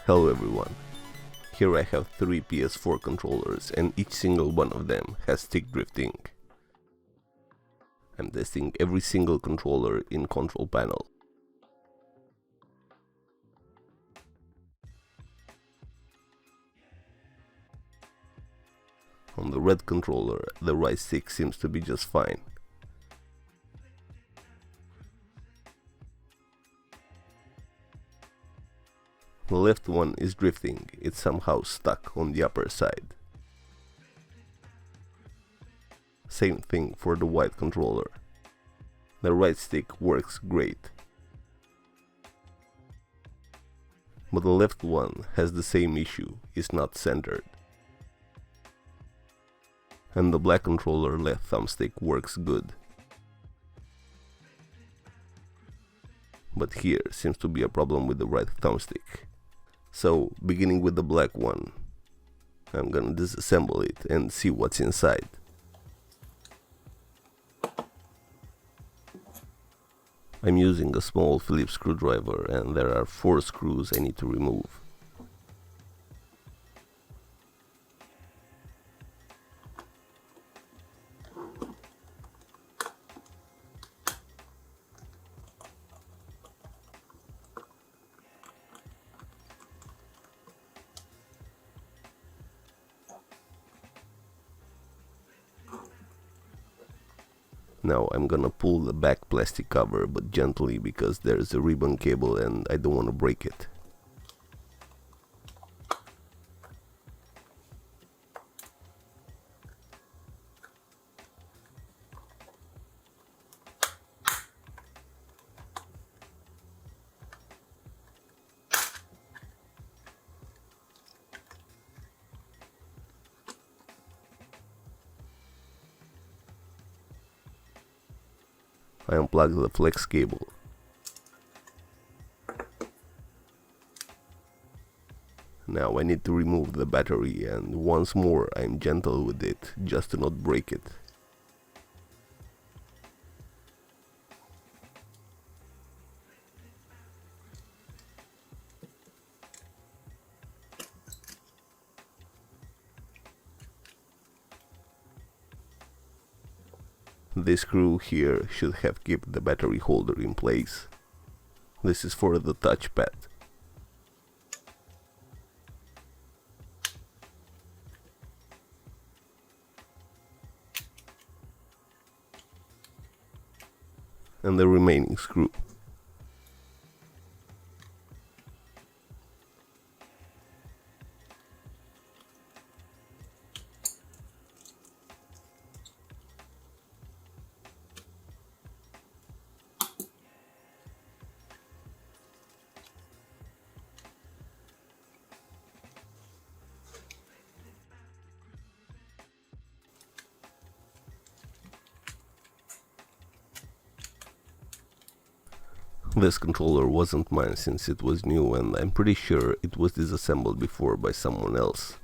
Hello everyone, here I have 3 PS4 controllers and each single one of them has stick drifting. I'm testing every single controller in control panel. On the red controller, the right stick seems to be just fine. The left one is drifting, it's somehow stuck on the upper side. Same thing for the white controller. The right stick works great. But the left one has the same issue, it's not centered. And the black controller left thumbstick works good. But here seems to be a problem with the right thumbstick. So, beginning with the black one, I'm gonna disassemble it and see what's inside. I'm using a small Phillips screwdriver and there are 4 screws I need to remove. Now I'm gonna pull the back plastic cover, but gently because there's a ribbon cable and I don't want to break it. I unplug the flex cable. Now I need to remove the battery and once more I'm gentle with it just to not break it. This screw here should have kept the battery holder in place. This is for the touchpad. And the remaining screw. This controller wasn't mine since it was new and I'm pretty sure it was disassembled before by someone else.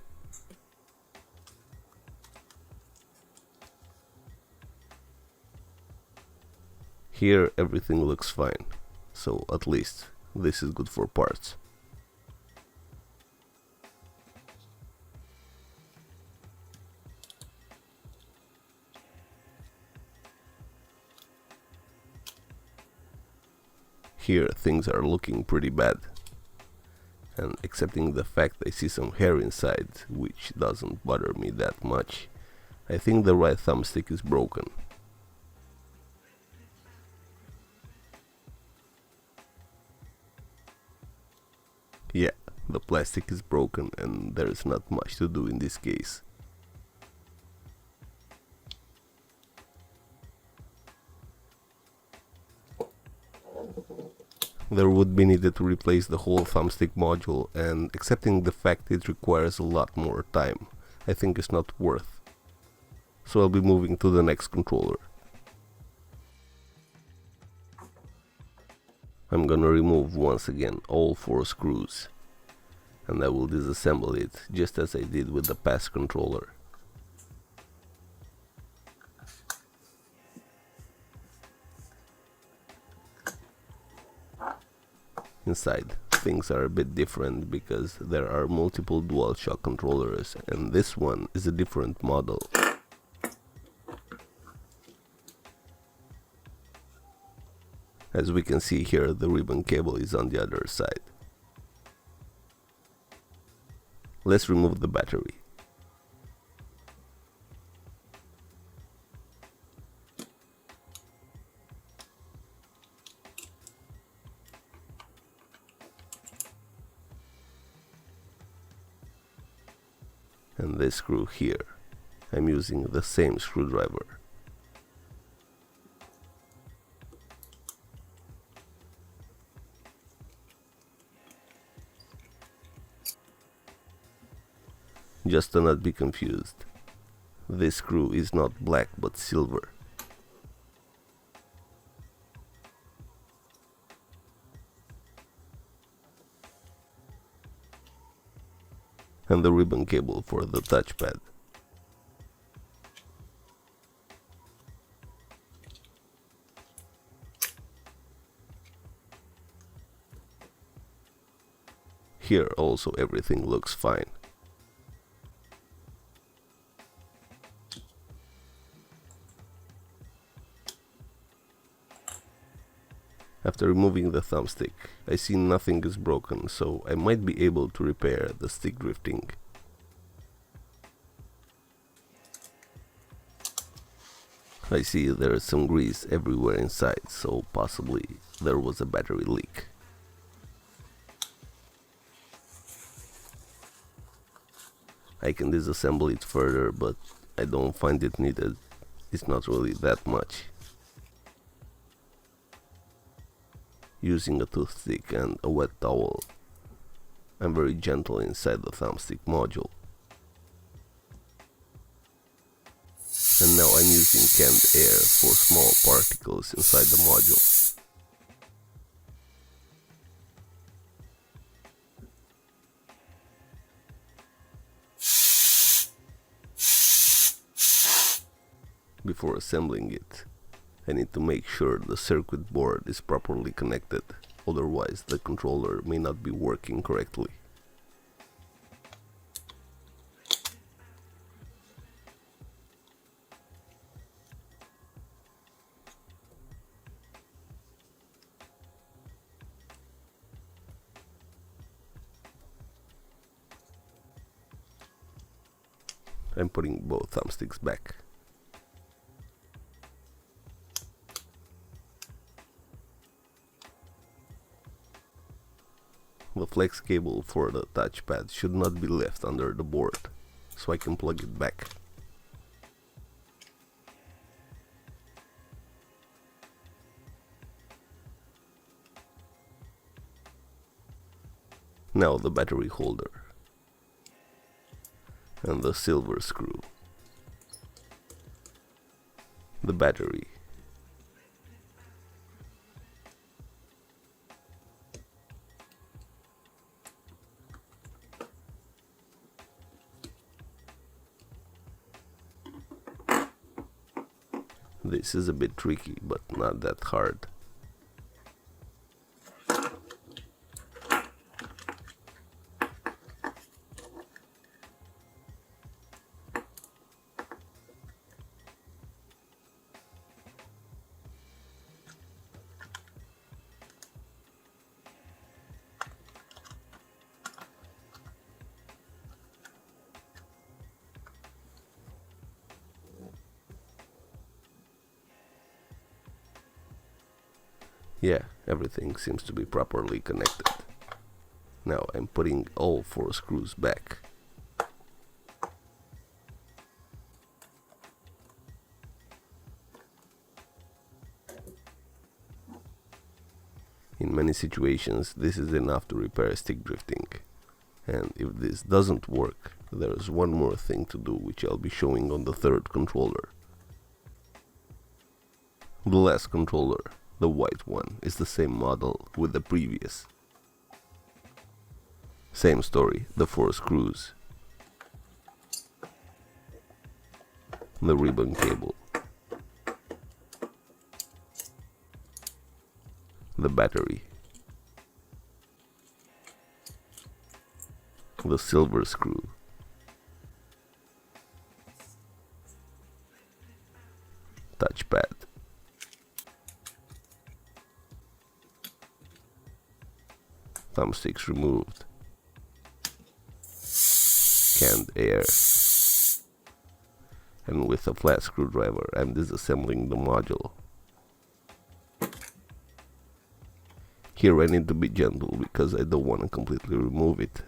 Here everything looks fine, so at least this is good for parts. Here things are looking pretty bad, and excepting the fact I see some hair inside, which doesn't bother me that much, I think the right thumbstick is broken. Yeah, the plastic is broken and there's not much to do in this case. There would be needed to replace the whole thumbstick module, and accepting the fact it requires a lot more time, I think it's not worth. So I'll be moving to the next controller. I'm gonna remove once again all 4 screws, and I will disassemble it just as I did with the past controller. Inside things are a bit different because there are multiple DualShock controllers and this one is a different model. As we can see here, the ribbon cable is on the other side. Let's remove the battery. And this screw here, I'm using the same screwdriver. Just to not be confused, this screw is not black but silver. And the ribbon cable for the touchpad. Here also everything looks fine. After removing the thumbstick, I see nothing is broken, so I might be able to repair the stick drifting. I see there is some grease everywhere inside, so possibly there was a battery leak. I can disassemble it further, but I don't find it needed. It's not really that much. Using a toothpick and a wet towel, I'm very gentle inside the thumbstick module. And now I'm using canned air for small particles inside the module. Before assembling it, I need to make sure the circuit board is properly connected, otherwise the controller may not be working correctly. I'm putting both thumbsticks back. The flex cable for the touchpad should not be left under the board, so I can plug it back. Now the battery holder and the silver screw, the battery, this is a bit tricky, but not that hard. Yeah, everything seems to be properly connected. Now I'm putting all 4 screws back. In many situations, this is enough to repair stick drifting. And if this doesn't work, there is one more thing to do, which I'll be showing on the 3rd controller. The last controller, the white one, is the same model with the previous. Same story, the 4 screws, the ribbon cable, the battery, the silver screw, touchpad, thumbsticks removed, canned air, and with a flat screwdriver I'm disassembling the module. Here I need to be gentle because I don't want to completely remove it.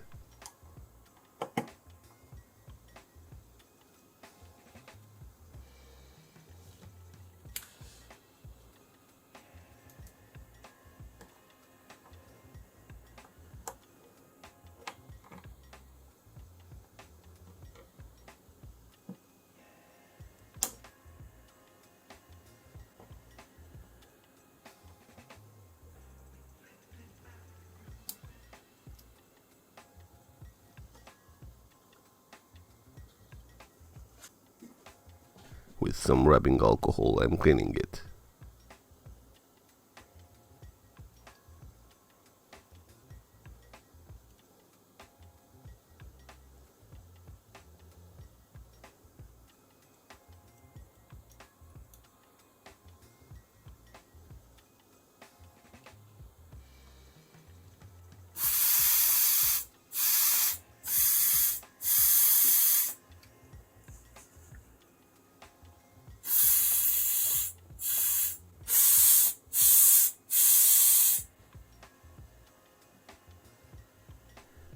With some rubbing alcohol, I'm cleaning it.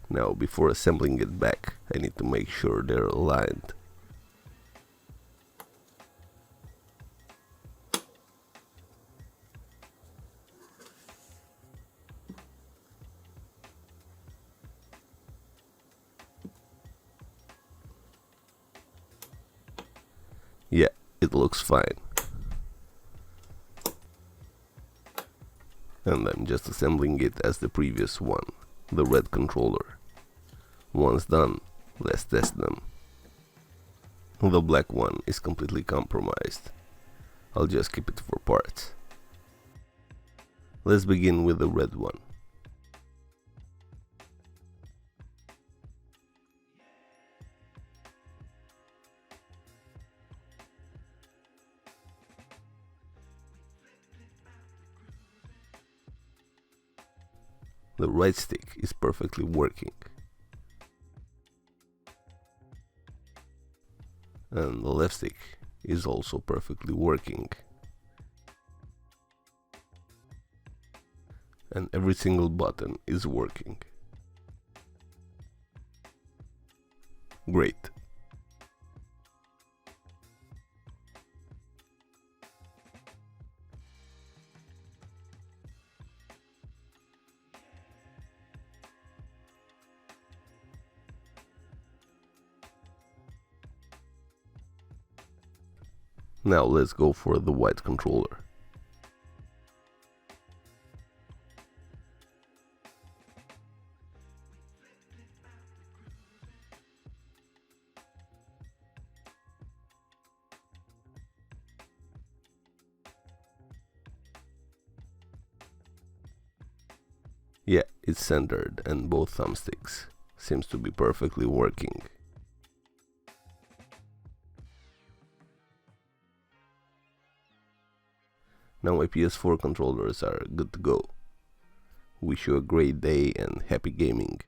Now, before assembling it back, I need to make sure they're aligned. Yeah, it looks fine. And I'm just assembling it as the previous one, the red controller. Once done, let's test them. The black one is completely compromised. I'll just keep it for parts. Let's begin with the red one. The right stick is perfectly working. And the left stick is also perfectly working. And every single button is working. Great. Now let's go for the white controller. Yeah, it's centered and both thumbsticks seems to be perfectly working. Now my PS4 controllers are good to go. Wish you a great day and happy gaming.